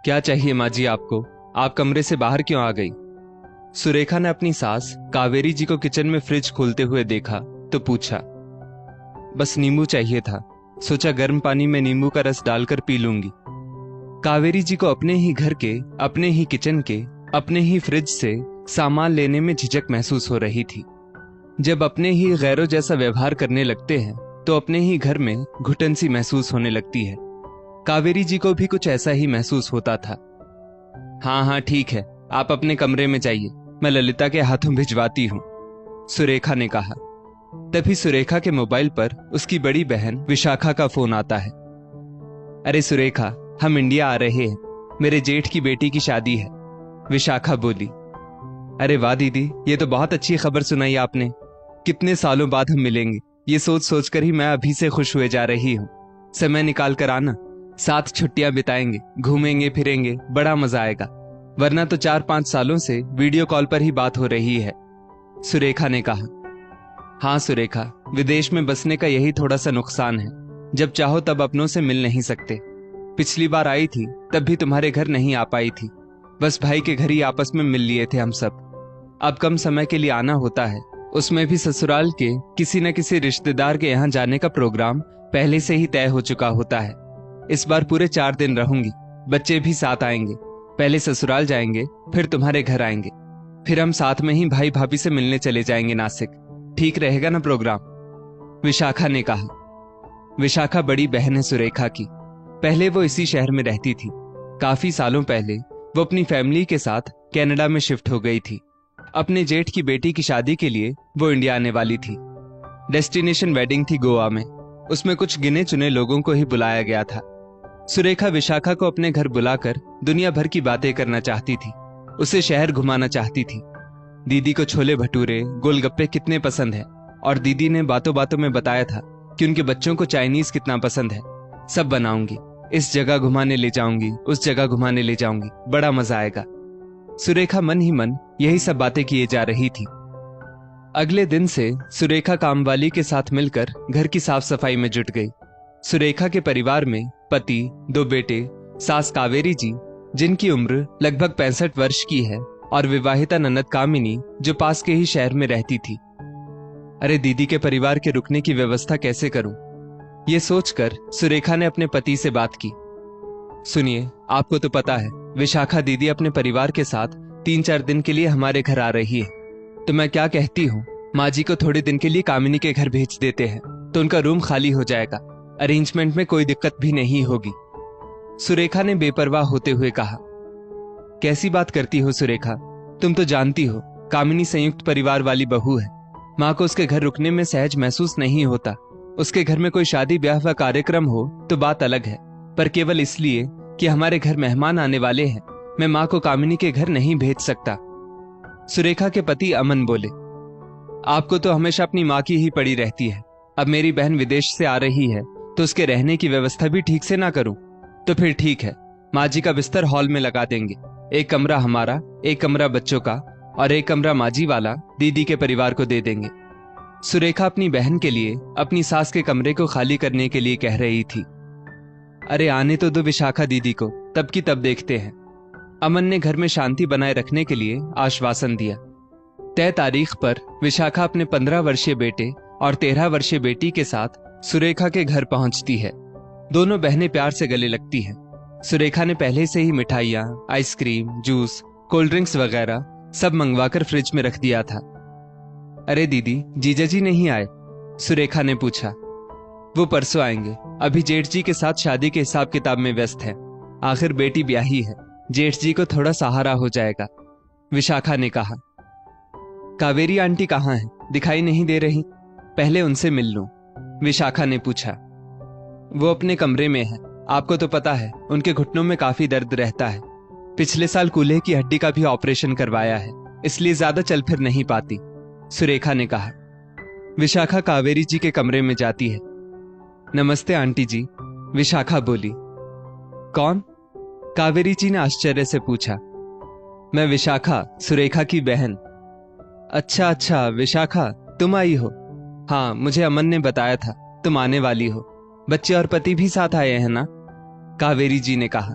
क्या चाहिए माँ जी आपको? आप कमरे से बाहर क्यों आ गई? सुरेखा ने अपनी सास कावेरी जी को किचन में फ्रिज खोलते हुए देखा तो पूछा। बस नींबू चाहिए था, सोचा गर्म पानी में नींबू का रस डालकर पी लूंगी। कावेरी जी को अपने ही घर के, अपने ही किचन के, अपने ही फ्रिज से सामान लेने में झिझक महसूस हो रही थी। जब अपने ही गैरों जैसा व्यवहार करने लगते हैं तो अपने ही घर में घुटन सी महसूस होने लगती है। कावेरी जी को भी कुछ ऐसा ही महसूस होता था। हाँ हाँ ठीक है, आप अपने कमरे में जाइए, मैं ललिता के हाथों भिजवाती हूँ, सुरेखा ने कहा। तभी सुरेखा के मोबाइल पर उसकी बड़ी बहन विशाखा का फोन आता है। अरे सुरेखा, हम इंडिया आ रहे हैं, मेरे जेठ की बेटी की शादी है, विशाखा बोली। अरे वाह दीदी, ये तो बहुत अच्छी खबर सुनाई आपने। कितने सालों बाद हम मिलेंगे, ये सोच सोच कर ही मैं अभी से खुश हुए जा रही हूँ। समय निकाल कर आना, साथ छुट्टियां बिताएंगे, घूमेंगे फिरेंगे, बड़ा मजा आएगा। वरना तो 4-5 सालों से वीडियो कॉल पर ही बात हो रही है, सुरेखा ने कहा। हाँ सुरेखा, विदेश में बसने का यही थोड़ा सा नुकसान है, जब चाहो तब अपनों से मिल नहीं सकते। पिछली बार आई थी तब भी तुम्हारे घर नहीं आ पाई थी, बस भाई के घर ही आपस में मिल लिए थे हम सब। अब कम समय के लिए आना होता है, उसमें भी ससुराल के किसी न किसी रिश्तेदार के यहाँ जाने का प्रोग्राम पहले से ही तय हो चुका होता है। इस बार पूरे 4 दिन रहूंगी, बच्चे भी साथ आएंगे। पहले ससुराल जाएंगे, फिर तुम्हारे घर आएंगे, फिर हम साथ में ही भाई भाभी से मिलने चले जाएंगे नासिक। ठीक रहेगा ना प्रोग्राम? विशाखा ने कहा। विशाखा बड़ी बहन है सुरेखा की। पहले वो इसी शहर में रहती थी। काफी सालों पहले वो अपनी फैमिली के साथ कनाडा में शिफ्ट हो गई थी। अपने जेठ की बेटी की शादी के लिए वो इंडिया आने वाली थी। डेस्टिनेशन वेडिंग थी गोवा में, उसमें कुछ गिने चुने लोगों को ही बुलाया गया था। सुरेखा विशाखा को अपने घर बुलाकर दुनिया भर की बातें करना चाहती थी, उसे शहर घुमाना चाहती थी। दीदी को छोले भटूरे, गोलगप्पे कितने पसंद है, और दीदी ने बातों बातों में बताया था कि उनके बच्चों को चाइनीज कितना पसंद है। सब बनाऊंगी, इस जगह घुमाने ले जाऊंगी, उस जगह घुमाने ले जाऊंगी, बड़ा मजा आएगा। सुरेखा मन ही मन यही सब बातें किए जा रही थी। अगले दिन से सुरेखा कामवाली के साथ मिलकर घर की साफ सफाई में जुट गई। सुरेखा के परिवार में पति, 2 बेटे, सास कावेरी जी जिनकी उम्र लगभग 65 वर्ष की है, और विवाहिता ननद कामिनी जो पास के ही शहर में रहती थी। अरे दीदी के परिवार के रुकने की व्यवस्था कैसे करूं, ये सोचकर सुरेखा ने अपने पति से बात की। सुनिए, आपको तो पता है विशाखा दीदी अपने परिवार के साथ 3-4 दिन के लिए हमारे घर आ रही है, तो मैं क्या कहती हूँ, माँ जी को थोड़े दिन के लिए कामिनी के घर भेज देते हैं, तो उनका रूम खाली हो जाएगा, अरेंजमेंट में कोई दिक्कत भी नहीं होगी, सुरेखा ने बेपरवाह होते हुए कहा। कैसी बात करती हो सुरेखा, तुम तो जानती हो कामिनी संयुक्त परिवार वाली बहू है। माँ को उसके घर रुकने में सहज महसूस नहीं होता। उसके घर में कोई शादी ब्याह व कार्यक्रम हो तो बात अलग है, पर केवल इसलिए कि हमारे घर मेहमान आने वाले हैं, मैं माँ को कामिनी के घर नहीं भेज सकता। सुरेखा के पति अमन बोले। आपको तो हमेशा अपनी माँ की ही पड़ी रहती है। अब मेरी बहन विदेश से आ रही है तो उसके रहने की व्यवस्था भी ठीक से ना करूं तो फिर ठीक है, माँ जी का बिस्तर हॉल में लगा देंगे। एक कमरा हमारा, एक कमरा बच्चों का, और एक कमरा माजी वाला दीदी के परिवार को दे देंगे। सुरेखा अपनी बहन के लिए अपनी सास के कमरे को खाली करने के लिए कह रही थी। अरे आने तो दो विशाखा दीदी को, तब की तब देखते हैं। अमन ने घर में शांति बनाए रखने के लिए आश्वासन दिया। तय तारीख पर विशाखा अपने 15 वर्षीय बेटे और 13 वर्षीय बेटी के साथ सुरेखा के घर पहुंचती है। दोनों बहनें प्यार से गले लगती हैं। सुरेखा ने पहले से ही मिठाइयाँ, आइसक्रीम, जूस, कोल्ड ड्रिंक्स वगैरह सब मंगवाकर फ्रिज में रख दिया था। अरे दीदी, जीजा जी नहीं आए? सुरेखा ने पूछा। वो परसों आएंगे, अभी जेठ जी के साथ शादी के हिसाब किताब में व्यस्त है। आखिर बेटी ब्याही है, जेठ जी को थोड़ा सहारा हो जाएगा, विशाखा ने कहा। कावेरी आंटी कहाँ है, दिखाई नहीं दे रही? पहले उनसे मिल लूं, विशाखा ने पूछा। वो अपने कमरे में है, आपको तो पता है उनके घुटनों में काफी दर्द रहता है। पिछले साल कूल्हे की हड्डी का भी ऑपरेशन करवाया है, इसलिए ज्यादा चल फिर नहीं पाती, सुरेखा ने कहा। विशाखा कावेरी जी के कमरे में जाती है। नमस्ते आंटी जी, विशाखा बोली। कौन? कावेरी जी ने आश्चर्य से पूछा। मैं विशाखा, सुरेखा की बहन। अच्छा अच्छा विशाखा, तुम आई हो? हाँ, मुझे अमन ने बताया था तुम आने वाली हो। बच्चे और पति भी साथ आए हैं ना? कावेरी जी ने कहा।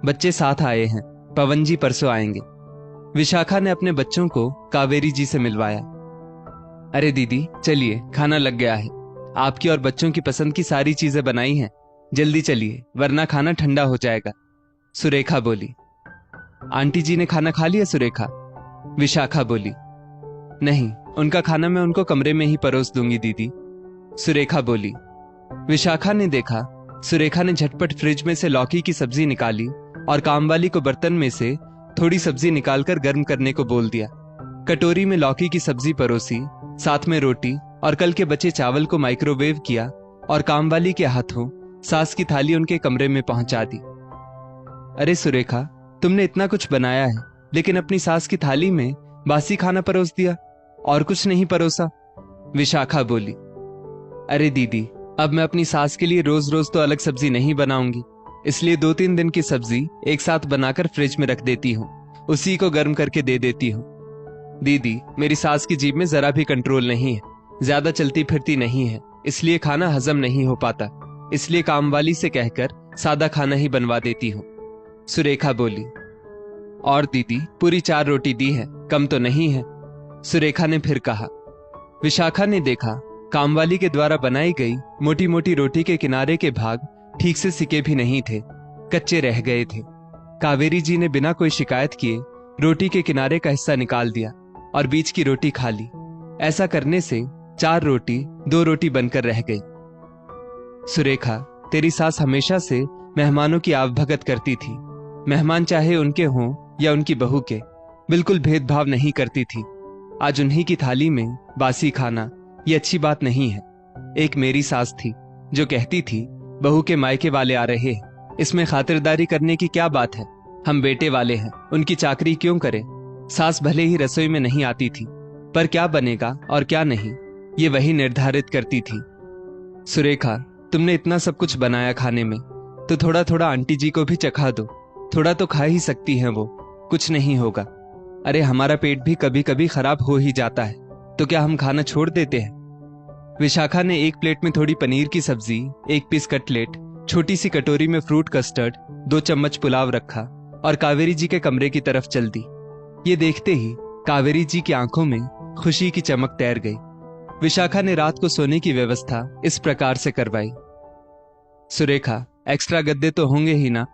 बच्चे साथ आए हैं, पवन जी परसों आएंगे। विशाखा ने अपने बच्चों को कावेरी जी से मिलवाया। अरे दीदी चलिए, खाना लग गया है। आपकी और बच्चों की पसंद की सारी चीजें बनाई हैं, जल्दी चलिए वरना खाना ठंडा हो जाएगा, सुरेखा बोली। आंटी जी ने खाना खा लिया सुरेखा? विशाखा बोली। नहीं, उनका खाना मैं उनको कमरे में ही परोस दूंगी दीदी, सुरेखा बोली। विशाखा ने देखा सुरेखा ने झटपट फ्रिज में से लौकी की सब्जी निकाली और कामवाली को बर्तन में से थोड़ी सब्जी निकालकर गर्म करने को बोल दिया। कटोरी में लौकी की सब्जी परोसी, साथ में रोटी और कल के बचे चावल को माइक्रोवेव किया और कामवाली के हाथों सास की थाली उनके कमरे में पहुंचा दी। अरे सुरेखा, तुमने इतना कुछ बनाया है लेकिन अपनी सास की थाली में बासी खाना परोस दिया और कुछ नहीं परोसा, विशाखा बोली। अरे दीदी, अब मैं अपनी सास के लिए रोज रोज तो अलग सब्जी नहीं बनाऊंगी, इसलिए 2-3 दिन की सब्जी एक साथ बनाकर फ्रिज में रख देती हूँ, उसी को गर्म करके दे देती हूँ। दीदी, मेरी सास की जीभ में जरा भी कंट्रोल नहीं है, ज्यादा चलती फिरती नहीं है, इसलिए खाना हजम नहीं हो पाता, इसलिए कामवाली से कहकर सादा खाना ही बनवा देती हूँ, सुरेखा बोली। और दीदी, पूरी 4 रोटी दी है, कम तो नहीं है, सुरेखा ने फिर कहा। विशाखा ने देखा कामवाली के द्वारा बनाई गई मोटी मोटी रोटी के किनारे के भाग ठीक से सिके भी नहीं थे, कच्चे रह गए थे। कावेरी जी ने बिना कोई शिकायत किए रोटी के किनारे का हिस्सा निकाल दिया और बीच की रोटी खा ली। ऐसा करने से 4 रोटी 2 रोटी बनकर रह गई। सुरेखा, तेरी सास हमेशा से मेहमानों की आवभगत करती थी, मेहमान चाहे उनके हों या उनकी बहू के, बिल्कुल भेदभाव नहीं करती थी। आज उन्हीं की थाली में बासी खाना ये अच्छी बात नहीं है। एक मेरी सास थी जो कहती थी बहू के मायके वाले आ रहे हैं, इसमें खातिरदारी करने की क्या बात है, हम बेटे वाले हैं, उनकी चाकरी क्यों करें। सास भले ही रसोई में नहीं आती थी, पर क्या बनेगा और क्या नहीं ये वही निर्धारित करती थी। सुरेखा, तुमने इतना सब कुछ बनाया खाने में, तो थोड़ा थोड़ा आंटी जी को भी चखा दो, थोड़ा तो खा ही सकती हैं वो, कुछ नहीं होगा। अरे हमारा पेट भी कभी कभी खराब हो ही जाता है, तो क्या हम खाना छोड़ देते हैं। विशाखा ने एक प्लेट में थोड़ी पनीर की सब्जी, 1 पीस कटलेट, छोटी सी कटोरी में फ्रूट कस्टर्ड, 2 चम्मच पुलाव रखा और कावेरी जी के कमरे की तरफ चल दी। ये देखते ही कावेरी जी की आंखों में खुशी की चमक तैर गई। विशाखा ने रात को सोने की व्यवस्था इस प्रकार से करवाई। सुरेखा, एक्स्ट्रा गद्दे तो होंगे ही ना,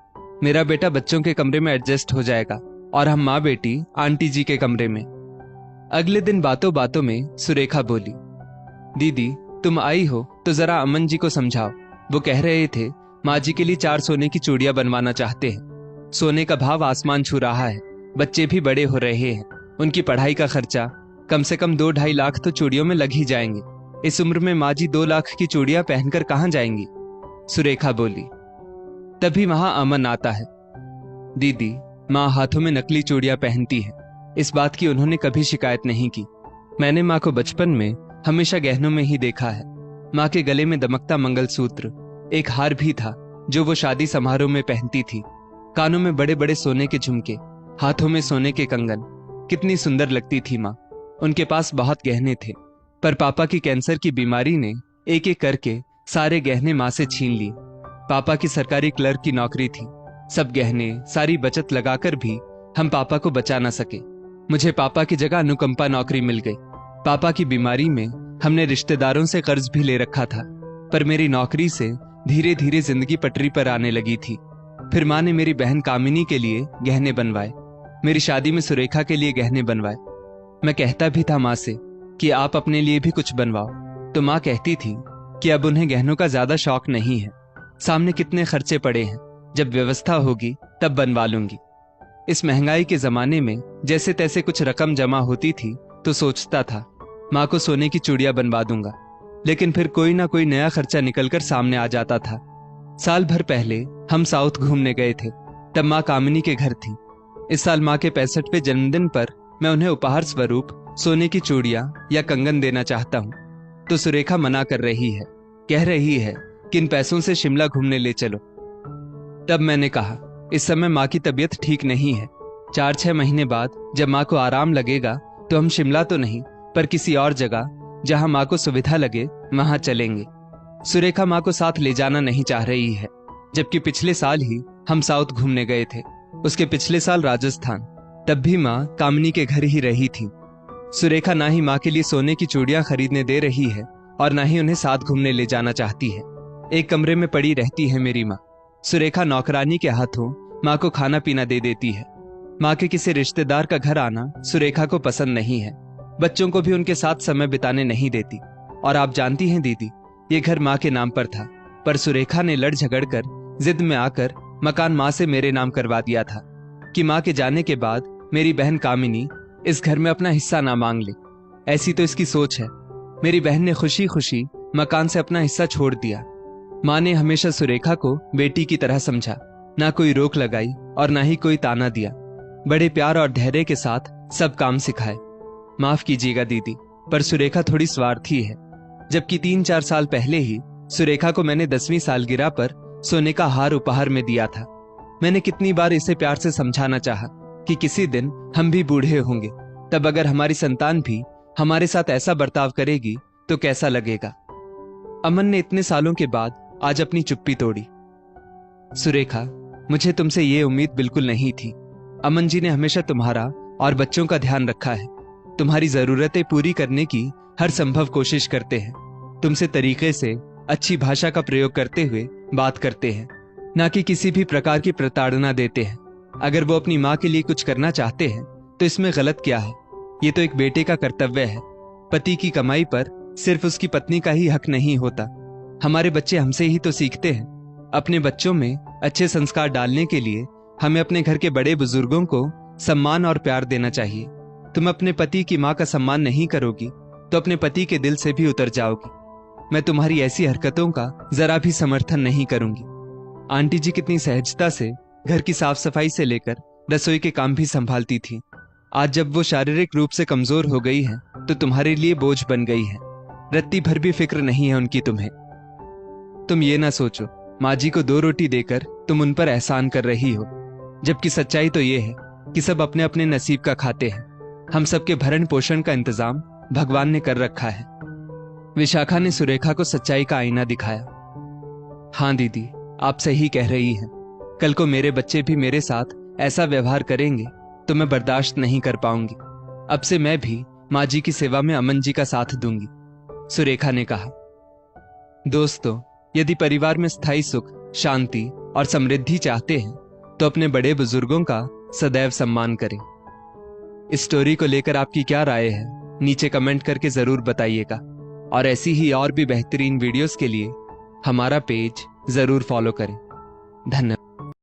मेरा बेटा बच्चों के कमरे में एडजस्ट हो जाएगा और हम माँ बेटी आंटी जी के कमरे में। अगले दिन बातों बातों में सुरेखा बोली, दीदी तुम आई हो तो जरा अमन जी को समझाओ, वो कह रहे थे माँ जी के लिए 4 सोने की चूड़ियां बनवाना चाहते हैं। सोने का भाव आसमान छू रहा है, बच्चे भी बड़े हो रहे हैं, उनकी पढ़ाई का खर्चा कम से कम 2-2.5 लाख तो चूड़ियों में लग ही जाएंगे। इस उम्र में माँ जी 2 लाख की चूड़ियां पहनकर कहाँ जाएंगी, सुरेखा बोली। तभी वहां अमन आता है। दीदी, माँ हाथों में नकली चूड़ियां पहनती है, इस बात की उन्होंने कभी शिकायत नहीं की। मैंने माँ को बचपन में हमेशा गहनों में ही देखा है। माँ के गले में दमकता मंगलसूत्र, एक हार भी था जो वो शादी समारोह में पहनती थी, कानों में बड़े बड़े सोने के झुमके, हाथों में सोने के कंगन, कितनी सुंदर लगती थी माँ। उनके पास बहुत गहने थे, पर पापा की कैंसर की बीमारी ने एक एक करके सारे गहने माँ से छीन लिए। पापा की सरकारी क्लर्क की नौकरी थी, सब गहने सारी बचत लगाकर भी हम पापा को बचा ना सके। मुझे पापा की जगह अनुकंपा नौकरी मिल गई। पापा की बीमारी में हमने रिश्तेदारों से कर्ज भी ले रखा था, पर मेरी नौकरी से धीरे धीरे जिंदगी पटरी पर आने लगी थी। फिर माँ ने मेरी बहन कामिनी के लिए गहने बनवाए, मेरी शादी में सुरेखा के लिए गहने बनवाए। मैं कहता भी था माँ से कि आप अपने लिए भी कुछ बनवाओ, तो माँ कहती थी कि अब उन्हें गहनों का ज्यादा शौक नहीं है, सामने कितने खर्चे पड़े हैं, जब व्यवस्था होगी तब बनवा लूंगी। इस महंगाई के जमाने में जैसे तैसे कुछ रकम जमा होती थी तो सोचता था माँ को सोने की चूड़ियां बनवा दूंगा, लेकिन फिर कोई ना कोई नया खर्चा निकलकर सामने आ जाता था। साल भर पहले हम साउथ घूमने गए थे, तब माँ कामिनी के घर थी। इस साल माँ के 65वें जन्मदिन पर मैं उन्हें उपहार स्वरूप सोने की चूड़ियां या कंगन देना चाहता हूँ, तो सुरेखा मना कर रही है, कह रही है कि इन पैसों से शिमला घूमने ले चलो। तब मैंने कहा इस समय माँ की तबीयत ठीक नहीं है, 4-6 महीने बाद जब माँ को आराम लगेगा तो हम शिमला तो नहीं पर किसी और जगह जहां माँ को सुविधा लगे वहां चलेंगे। सुरेखा माँ को साथ ले जाना नहीं चाह रही है, जबकि पिछले साल ही हम साउथ घूमने गए थे, उसके पिछले साल राजस्थान। तब भी माँ कामिनी के घर ही रही थी। सुरेखा ना ही माँ के लिए सोने की चूड़ियां खरीदने दे रही है और ना ही उन्हें साथ घूमने ले जाना चाहती है। एक कमरे में पड़ी रहती है मेरी माँ। सुरेखा नौकरानी के हाथों माँ को खाना पीना दे देती है। माँ के किसी रिश्तेदार का घर आना सुरेखा को पसंद नहीं है। बच्चों को भी उनके साथ समय बिताने नहीं देती। और आप जानती हैं दीदी, ये घर माँ के नाम पर था, पर सुरेखा ने लड़ झगड़ कर जिद में आकर मकान माँ से मेरे नाम करवा दिया था कि माँ के जाने के बाद मेरी बहन कामिनी इस घर में अपना हिस्सा ना मांग ले। ऐसी तो इसकी सोच है। मेरी बहन ने खुशी खुशी मकान से अपना हिस्सा छोड़ दिया। माँ ने हमेशा सुरेखा को बेटी की तरह समझा, ना कोई रोक लगाई और ना ही कोई ताना दिया। बड़े प्यार और धैर्य के साथ सब काम सिखाए। माफ कीजिएगा दीदी, पर सुरेखा थोड़ी स्वार्थी है। जबकि 3-4 साल पहले ही सुरेखा को मैंने 10वीं सालगिरह पर सोने का हार उपहार में दिया था। मैंने कितनी बार इसे प्यार से समझाना चाहा कि किसी दिन हम भी बूढ़े होंगे, तब अगर हमारी संतान भी हमारे साथ ऐसा बर्ताव करेगी तो कैसा लगेगा। अमन ने इतने सालों के बाद आज अपनी चुप्पी तोड़ी। सुरेखा, मुझे तुमसे ये उम्मीद बिल्कुल नहीं थी। अमन जी ने हमेशा तुम्हारा और बच्चों का ध्यान रखा है। तुम्हारी जरूरतें पूरी करने की हर संभव कोशिश करते हैं। तुमसे तरीके से अच्छी भाषा का प्रयोग करते हुए बात करते हैं, ना कि किसी भी प्रकार की प्रताड़ना देते हैं। अगर वो अपनी माँ के लिए कुछ करना चाहते हैं तो इसमें गलत क्या है। ये तो एक बेटे का कर्तव्य है। पति की कमाई पर सिर्फ उसकी पत्नी का ही हक नहीं होता। हमारे बच्चे हमसे ही तो सीखते हैं। अपने बच्चों में अच्छे संस्कार डालने के लिए हमें अपने घर के बड़े बुजुर्गों को सम्मान और प्यार देना चाहिए। तुम अपने पति की माँ का सम्मान नहीं करोगी तो अपने पति के दिल से भी उतर जाओगी। मैं तुम्हारी ऐसी हरकतों का जरा भी समर्थन नहीं करूंगी। आंटी जी कितनी सहजता से घर की साफ सफाई से लेकर रसोई के काम भी संभालती थी। आज जब वो शारीरिक रूप से कमजोर हो गई है तो तुम्हारे लिए बोझ बन गई है। रत्ती भर भी फिक्र नहीं है उनकी तुम्हें। तुम ये ना सोचो माँ जी को 2 रोटी देकर तुम उन पर एहसान कर रही हो, जबकि सच्चाई तो ये है कि सब अपने अपने नसीब का खाते हैं। हम सबके भरण पोषण का इंतजाम भगवान ने कर रखा है। विशाखा ने सुरेखा को सच्चाई का आईना दिखाया। हाँ दीदी, आप सही कह रही हैं। कल को मेरे बच्चे भी मेरे साथ ऐसा व्यवहार करेंगे तो मैं बर्दाश्त नहीं कर पाऊंगी। अब से मैं भी माँ जी की सेवा में अमन जी का साथ दूंगी, सुरेखा ने कहा। दोस्तों, यदि परिवार में स्थायी सुख, शांति और समृद्धि चाहते हैं तो अपने बड़े बुजुर्गों का सदैव सम्मान करें। इस स्टोरी को लेकर आपकी क्या राय है, नीचे कमेंट करके जरूर बताइएगा। और ऐसी ही और भी बेहतरीन वीडियोस के लिए हमारा पेज जरूर फॉलो करें। धन्यवाद।